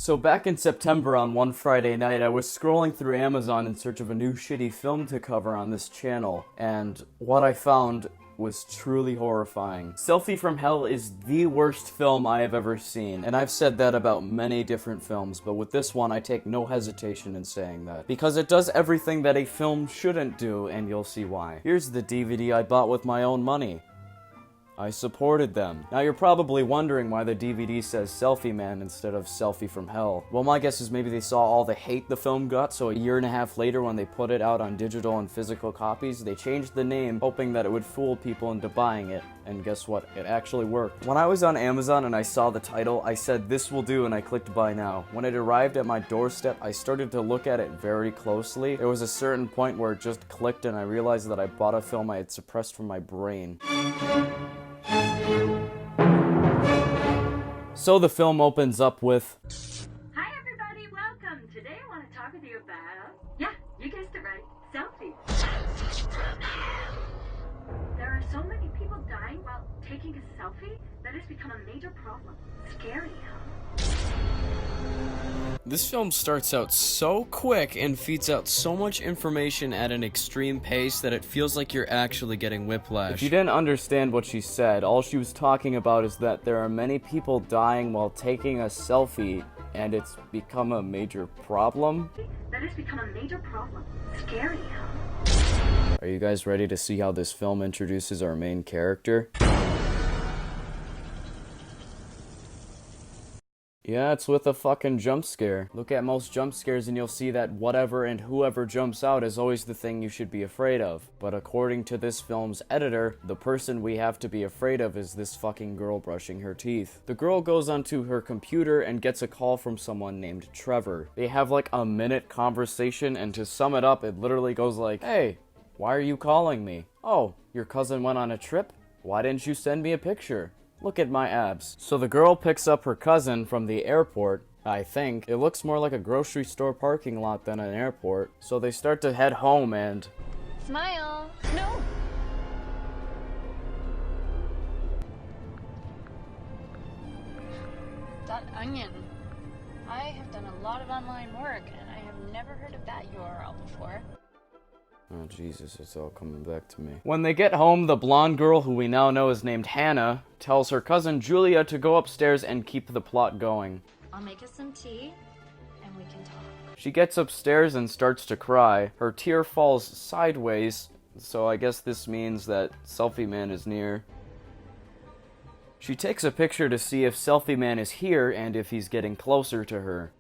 So back in September on one Friday night, I was scrolling through Amazon in search of a new shitty film to cover on this channel, and what I found was truly horrifying. Selfie from Hell is the worst film I have ever seen, and I've said that about many different films, but with this one I take no hesitation in saying that. Because it does everything that a film shouldn't do, and you'll see why. Here's the DVD I bought with my own money. I supported them. Now you're probably wondering why the DVD says Selfie Man instead of Selfie from Hell. Well, my guess is maybe they saw all the hate the film got, so a year and a half later when they put it out on digital and physical copies, they changed the name hoping that it would fool people into buying it. And guess what? It actually worked. When I was on Amazon and I saw the title, I said this will do and I clicked buy now. When it arrived at my doorstep, I started to look at it very closely. There was a certain point where it just clicked and I realized that I bought a film I had suppressed from my brain. So the film opens up with, "Hi everybody, welcome! Today I want to talk with you about, yeah, you guessed it right, selfie. There are so many people dying while taking a selfie that it's become a major problem. Scary, huh? This film starts out so quick and feeds out so much information at an extreme pace that it feels like you're actually getting whiplash. If you didn't understand what she said, all she was talking about is that there are many people dying while taking a selfie, and it's become a major problem. That it's become a major problem. Scary, huh? Are you guys ready to see how this film introduces our main character? Yeah, it's with a fucking jump scare. Look at most jump scares and you'll see that whatever and whoever jumps out is always the thing you should be afraid of. But according to this film's editor, the person we have to be afraid of is this fucking girl brushing her teeth. The girl goes onto her computer and gets a call from someone named Trevor. They have like a minute conversation, and to sum it up, it literally goes like, "Hey, why are you calling me? Oh, your cousin went on a trip? Why didn't you send me a picture? Look at my abs." So the girl picks up her cousin from the airport, I think. It looks more like a grocery store parking lot than an airport. So they start to head home and... Smile! No! That onion. I have done a lot of online work, and I have never heard of that URL before. Oh Jesus, it's all coming back to me. When they get home, the blonde girl, who we now know is named Hannah, tells her cousin Julia to go upstairs and keep the plot going. I'll make us some tea, and we can talk. She gets upstairs and starts to cry. Her tear falls sideways, so I guess this means that Selfie Man is near. She takes a picture to see if Selfie Man is here and if he's getting closer to her.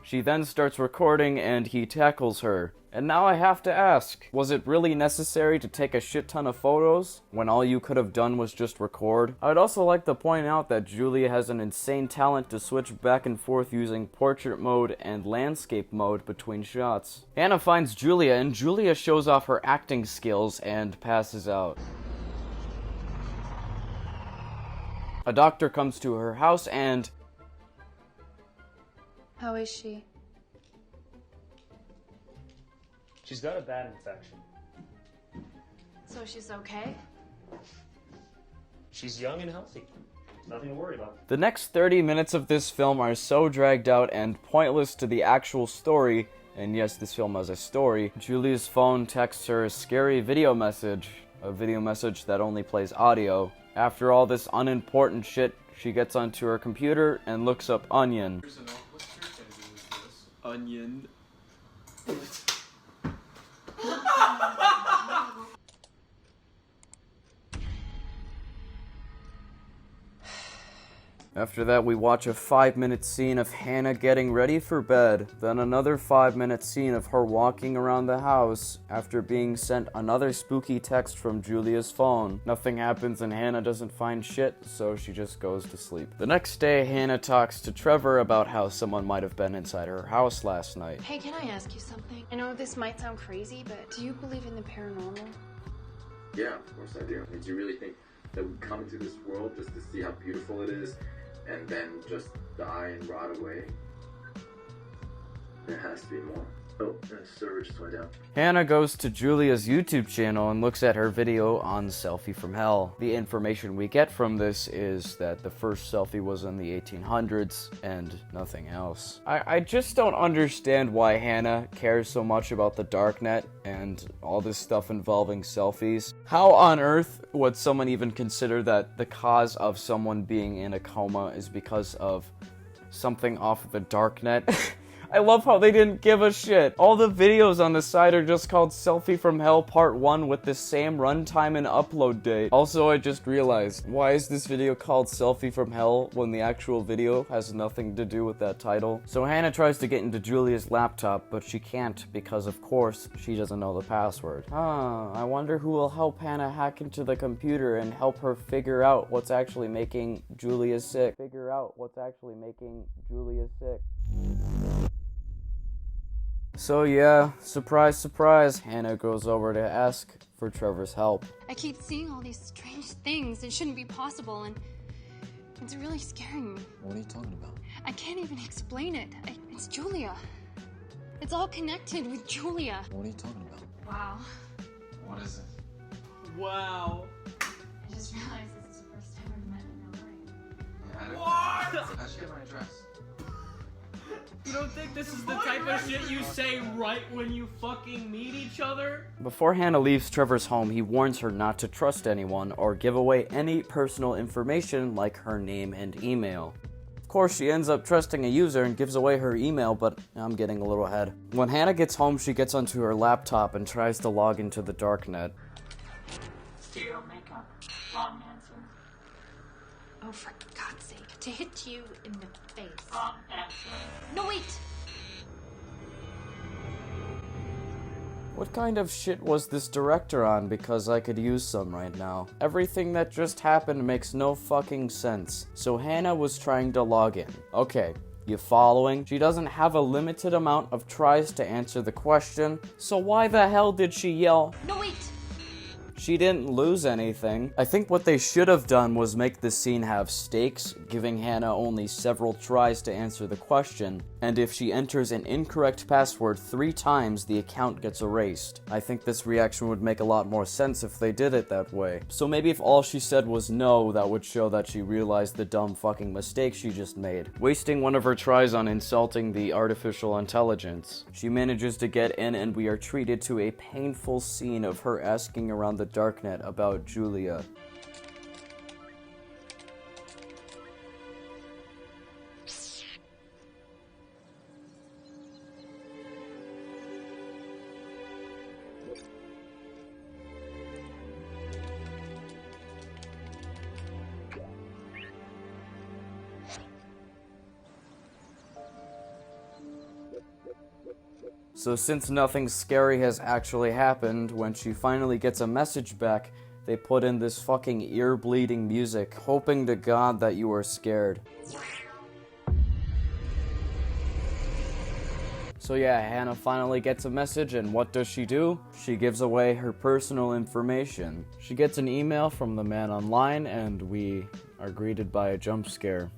She then starts recording and he tackles her. And now I have to ask, was it really necessary to take a shit ton of photos when all you could have done was just record? I'd also like to point out that Julia has an insane talent to switch back and forth using portrait mode and landscape mode between shots. Hannah finds Julia and Julia shows off her acting skills and passes out. A doctor comes to her house and... How is she? She's got a bad infection. So she's okay? She's young and healthy. Nothing to worry about. The next 30 minutes of this film are so dragged out and pointless to the actual story, and yes, this film has a story. Julia's phone texts her a scary video message, a video message that only plays audio. After all this unimportant shit, she gets onto her computer and looks up onion. Onion. After that, we watch a 5-minute scene of Hannah getting ready for bed, then another 5-minute scene of her walking around the house after being sent another spooky text from Julia's phone. Nothing happens and Hannah doesn't find shit, so she just goes to sleep. The next day, Hannah talks to Trevor about how someone might have been inside her house last night. Hey, can I ask you something? I know this might sound crazy, but do you believe in the paranormal? Yeah, of course I do. Do you really think that we come into this world just to see how beautiful it is and then just die and rot away? There has to be more. Oh, the server just went down. Hannah goes to Julia's YouTube channel and looks at her video on Selfie from Hell. The information we get from this is that the first selfie was in the 1800s and nothing else. I just don't understand why Hannah cares so much about the darknet and all this stuff involving selfies. How on earth would someone even consider that the cause of someone being in a coma is because of something off the darknet? I love how they didn't give a shit. All the videos on the site are just called Selfie from Hell Part 1 with the same runtime and upload date. Also, I just realized, why is this video called Selfie from Hell when the actual video has nothing to do with that title? So Hannah tries to get into Julia's laptop, but she can't because, of course, she doesn't know the password. I wonder who will help Hannah hack into the computer and help her figure out what's actually making Julia sick. So yeah, surprise, surprise, Hannah goes over to ask for Trevor's help. I keep seeing all these strange things that shouldn't be possible, and it's really scaring me. What are you talking about? I can't even explain it. It's Julia. It's all connected with Julia. What are you talking about? Wow. What is it? Wow. I just realized this is the first time I've met in LA. How'd you get my address? You don't think this is the type of shit you say right when you fucking meet each other? Before Hannah leaves Trevor's home, he warns her not to trust anyone or give away any personal information like her name and email. Of course, she ends up trusting a user and gives away her email, but I'm getting a little ahead. When Hannah gets home, she gets onto her laptop and tries to log into the darknet. Zero makeup. Wrong answer. Oh, for God's sake. To hit you in the face. Wrong answer. No, wait! What kind of shit was this director on, because I could use some right now? Everything that just happened makes no fucking sense. So Hannah was trying to log in. Okay, you following? She doesn't have a limited amount of tries to answer the question, so why the hell did she yell, No, wait! She didn't lose anything. I think what they should have done was make the scene have stakes, giving Hannah only several tries to answer the question, and if she enters an incorrect password 3 times, the account gets erased. I think this reaction would make a lot more sense if they did it that way. So maybe if all she said was no, that would show that she realized the dumb fucking mistake she just made, wasting one of her tries on insulting the artificial intelligence. She manages to get in, and we are treated to a painful scene of her asking around the darknet about Julia. So since nothing scary has actually happened, when she finally gets a message back, they put in this fucking ear-bleeding music, hoping to God that you are scared. So yeah, Hannah finally gets a message, and what does she do? She gives away her personal information. She gets an email from the man online, and we are greeted by a jump scare.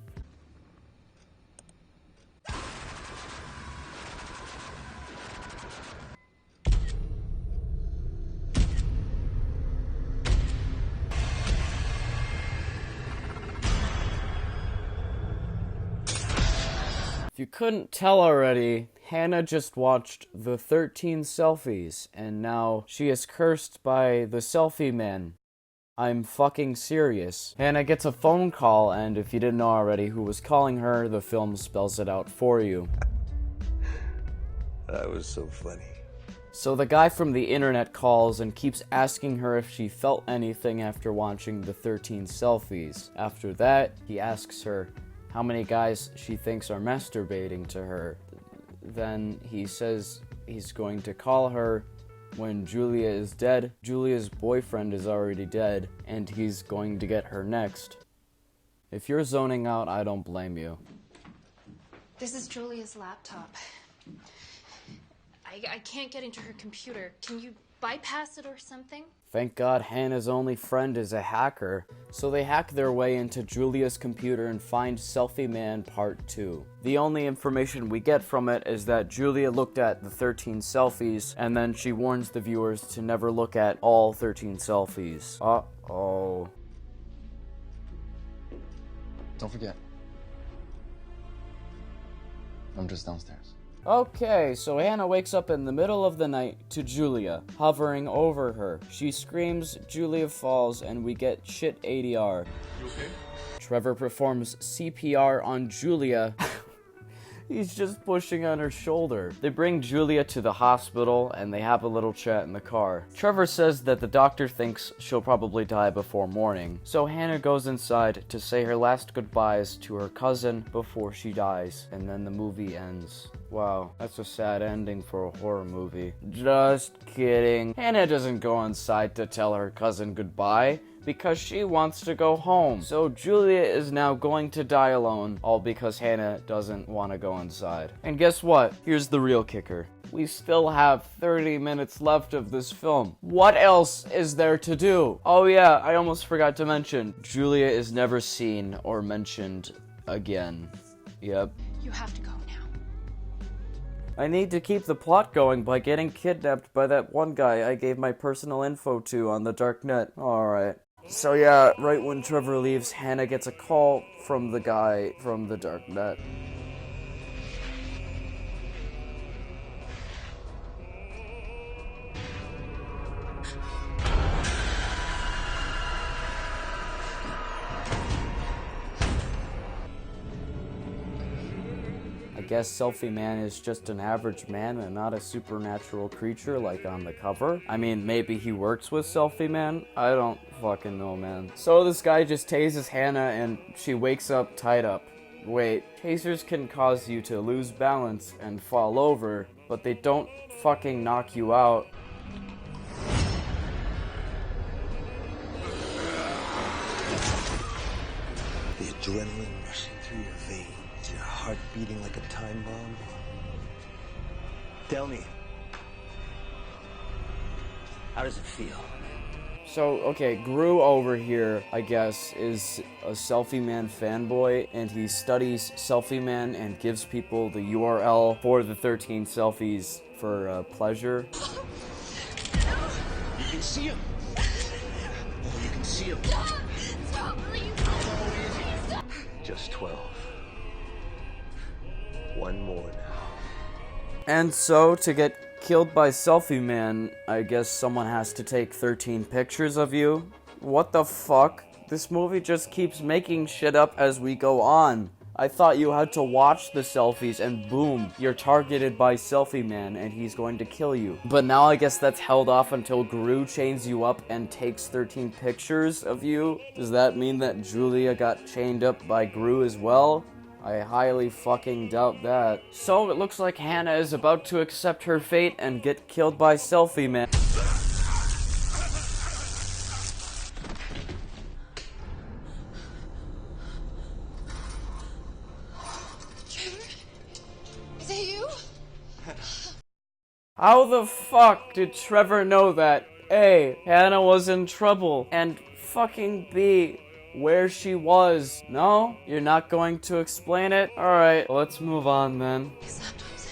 If you couldn't tell already, Hannah just watched the 13 selfies, and now she is cursed by the selfie man. I'm fucking serious. Hannah gets a phone call, and if you didn't know already who was calling her, the film spells it out for you. That was so funny. So the guy from the internet calls and keeps asking her if she felt anything after watching the 13 selfies. After that, he asks her how many guys she thinks are masturbating to her. Then he says he's going to call her when Julia is dead. Julia's boyfriend is already dead, and he's going to get her next. If you're zoning out, I don't blame you. This is Julia's laptop. I can't get into her computer. Can you bypass it or something? Thank God Hannah's only friend is a hacker, so they hack their way into Julia's computer and find Selfie Man Part 2. The only information we get from it is that Julia looked at the 13 selfies, and then she warns the viewers to never look at all 13 selfies. Uh-oh. Don't forget. I'm just downstairs. Okay, so Hannah wakes up in the middle of the night to Julia hovering over her. She screams, Julia falls, and we get shit ADR. You okay? Trevor performs CPR on Julia. He's just pushing on her shoulder. They bring Julia to the hospital, and they have a little chat in the car. Trevor says that the doctor thinks she'll probably die before morning, so Hannah goes inside to say her last goodbyes to her cousin before she dies, and then the movie ends. Wow, that's a sad ending for a horror movie. Just kidding. Hannah doesn't go inside to tell her cousin goodbye, because she wants to go home. So Julia is now going to die alone, all because Hannah doesn't want to go inside. And guess what? Here's the real kicker. We still have 30 minutes left of this film. What else is there to do? Oh yeah, I almost forgot to mention, Julia is never seen or mentioned again. Yep. You have to go now. I need to keep the plot going by getting kidnapped by that one guy I gave my personal info to on the dark net. Alright. So yeah, right when Trevor leaves, Hannah gets a call from the guy from the dark net. I guess Selfie Man is just an average man and not a supernatural creature like on the cover. I mean, maybe he works with Selfie Man? I don't fucking know, man. So this guy just tases Hannah and she wakes up tied up. Wait, tasers can cause you to lose balance and fall over, but they don't fucking knock you out. The adrenaline rushing through your veins, your heart beating like a time bomb. Tell me, how does it feel? So, okay, Gru over here, I guess, is a Selfie Man fanboy, and he studies Selfie Man and gives people the URL for the 13 selfies for pleasure. You can see him. Oh, you can see him. Stop, please. Just 12. One more now. And so, to get killed by Selfie Man, I guess someone has to take 13 pictures of you. What the fuck? This movie just keeps making shit up as we go on. I thought you had to watch the selfies and boom, you're targeted by Selfie Man and he's going to kill you. But now I guess that's held off until Gru chains you up and takes 13 pictures of you? Does that mean that Julia got chained up by Gru as well? I highly fucking doubt that. So it looks like Hannah is about to accept her fate and get killed by Selfie Man. Is it you? How the fuck did Trevor know that A, Hannah was in trouble, and fucking B, where she was? No? You're not going to explain it? Alright, let's move on then. His laptops.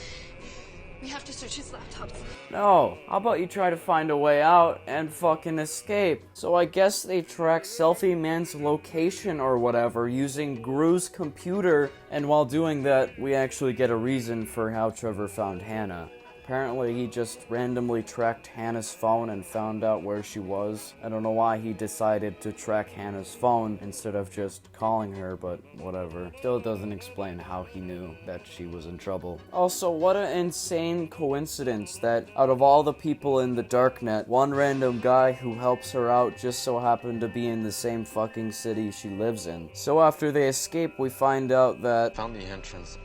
We have to search his laptops. No, how about you try to find a way out and fucking escape? So I guess they track Selfie Man's location or whatever using Gru's computer, and while doing that, we actually get a reason for how Trevor found Hannah. Apparently he just randomly tracked Hannah's phone and found out where she was. I don't know why he decided to track Hannah's phone instead of just calling her, but whatever. Still doesn't explain how he knew that she was in trouble. Also, what an insane coincidence that out of all the people in the darknet, one random guy who helps her out just so happened to be in the same fucking city she lives in. So after they escape, we find out that Found the entrance,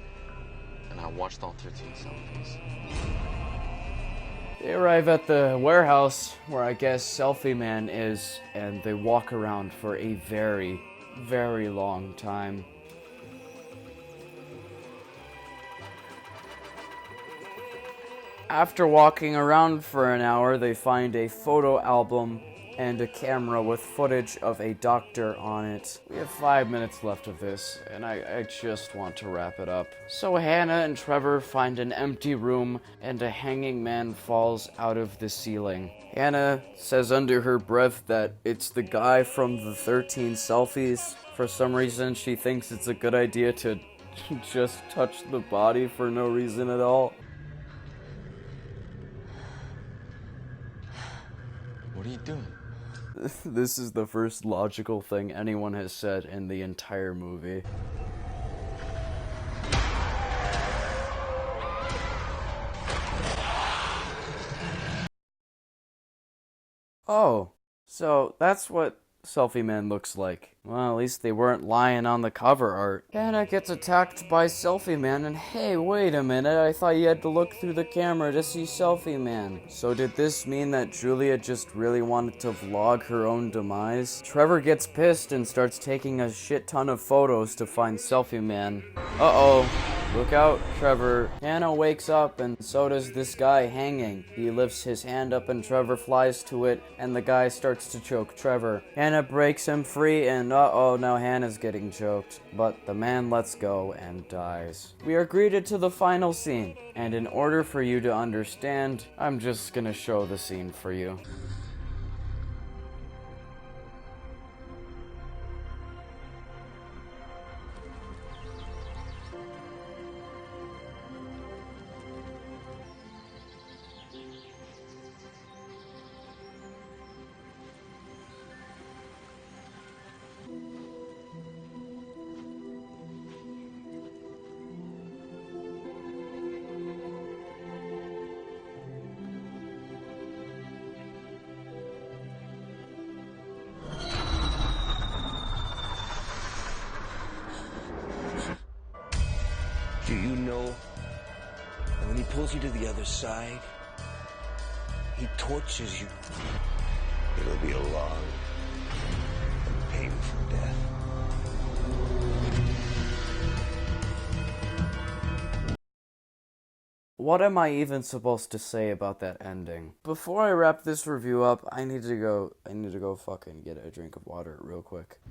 and I watched all 13 selfies. they arrive at the warehouse where I guess Selfie Man is, and they walk around for a very, very long time. After walking around for an hour, they find a photo album and a camera with footage of a doctor on it. We have 5 minutes left of this, and I just want to wrap it up. So Hannah and Trevor find an empty room, and a hanging man falls out of the ceiling. Hannah says under her breath that it's the guy from the 13 selfies. For some reason, she thinks it's a good idea to just touch the body for no reason at all. What are you doing? This is the first logical thing anyone has said in the entire movie. Oh, so that's what Selfie Man looks like. Well, at least they weren't lying on the cover art. Hannah gets attacked by Selfie Man, and hey, wait a minute, I thought you had to look through the camera to see Selfie Man. So did this mean that Julia just really wanted to vlog her own demise? Trevor gets pissed and starts taking a shit ton of photos to find Selfie Man. Uh-oh. Look out, Trevor. Hannah wakes up, and so does this guy hanging. He lifts his hand up, and Trevor flies to it, and the guy starts to choke Trevor. Hannah breaks him free, and uh-oh, now Hannah's getting choked. But the man lets go and dies. We are greeted to the final scene, and in order for you to understand, I'm just gonna show the scene for you. Do you know that when he pulls you to the other side, he tortures you? It'll be a long and painful death. What am I even supposed to say about that ending? Before I wrap this review up, I need to go fucking get a drink of water real quick.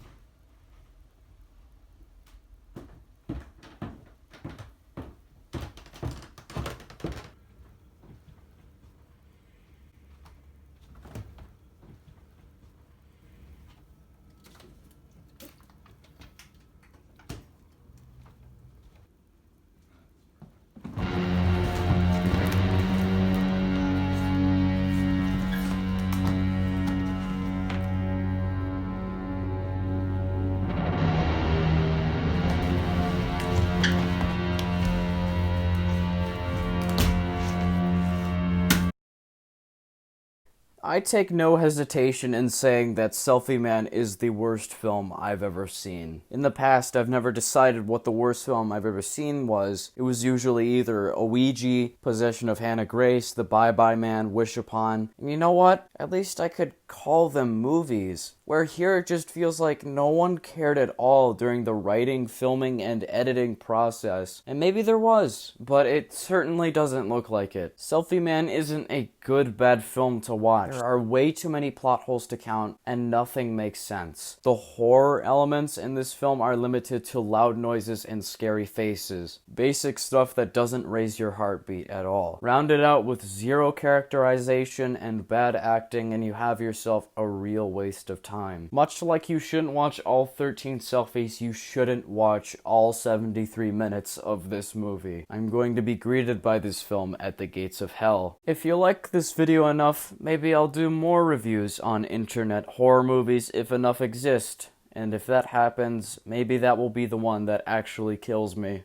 I take no hesitation in saying that Selfie Man is the worst film I've ever seen. In the past, I've never decided what the worst film I've ever seen was. It was usually either a Ouija, Possession of Hannah Grace, The Bye Bye Man, Wish Upon. And you know what? At least I could call them movies. Where here it just feels like no one cared at all during the writing, filming, and editing process. And maybe there was, but it certainly doesn't look like it. Selfie Man isn't a good, bad film to watch. There are way too many plot holes to count, and nothing makes sense. The horror elements in this film are limited to loud noises and scary faces. Basic stuff that doesn't raise your heartbeat at all. Round it out with zero characterization and bad acting, and you have yourself a real waste of time. Much like you shouldn't watch all 13 selfies, you shouldn't watch all 73 minutes of this movie. I'm going to be greeted by this film at the gates of hell. If you like this video enough, maybe I'll do more reviews on internet horror movies if enough exist. And if that happens, maybe that will be the one that actually kills me.